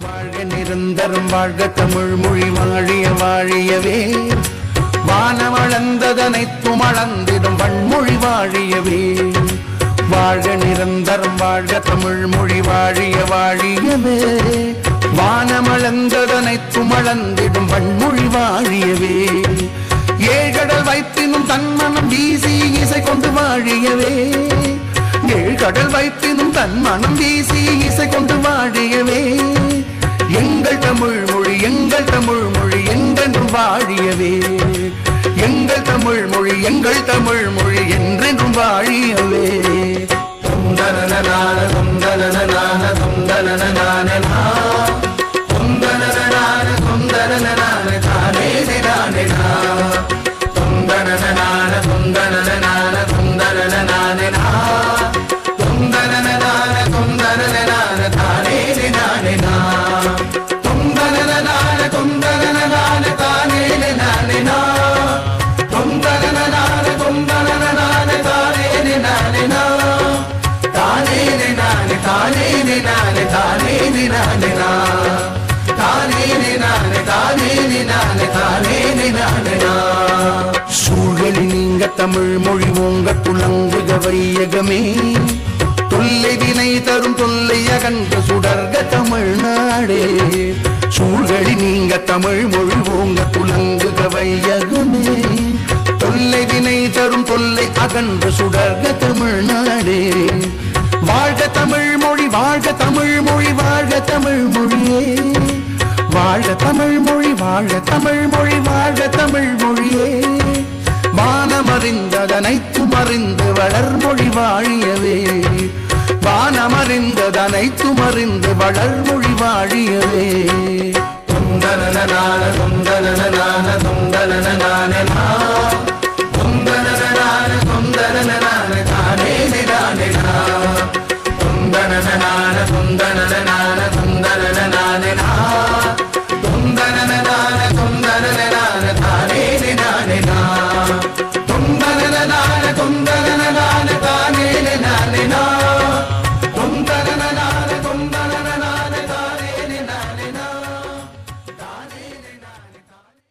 வாழ்க நிரந்தரம் வாழ்க தமிழ் மொழி வாழிய வாழியவே வானமளந்ததனைத்தும் அளந்திடும் வன்மொழி வாழியவே வாழ்க நிரந்தரம் வாழ்க தமிழ் மொழி வாழிய வாழியவே வானமளந்ததனைத்தும் அளந்திடும் வன்மொழி வாழியவே ஏழ்கடல் வைப்பினும் தன்மனம் வீசி இசை கொண்டு வாழியவே ஏழ்கடல் வைப்பினும் தன்மனம் வீசி இசை கொண்டு வாழியவே எங்கள் தமிழ் மொழி என்றென்றும் வாழியவே எங்கள் தமிழ் மொழி என்றென்றும் வாழியவே தொந்தனனனான தொந்தனனனான தொந்தனனனான தொந்தனனனான தொந்தனனனான தானே தானே தொந்தனனனான தொந்தனனனான தொந்தனனனான தொந்தனனனான தொந்தனனனான தானே தானே தொந்தனனனான தொந்தனனனான தானே தானே தொந்தனனனான தொந்தனனனான தானே தானே தானே நானே தானே நானே தானே நானே தானே நானே தானே நானே தானே நானே சூழலி நீங்க தமிழ் மொழி ஓங்க துளங்குக வையகமே தொல்லை வினை தரும் தொல்லை அகன்ற சுடர்க தமிழ்நாடே சூழலி நீங்க தமிழ் மொழி ஓங்க துளங்குக வையகமே தொல்லை வினை தரும் தொல்லை அகன்ற சுடர்க தமிழ்நாடே வாழ்க தமிழ் மொழி வாழ்க தமிழ் மொழி வாழ்க தமிழ் மொழியே வாழ்க தமிழ் மொழி வாழ்க தமிழ் மொழி வாழ்க தமிழ் மொழியே வானமறிந்ததனைத்தும் அறிந்து வளர்மொழி வாழியவே வானமறிந்ததனைத்தும் அறிந்து வளர்மொழி வாழியவே தொந்தனனனான தொந்தனனனான தொந்தனனனான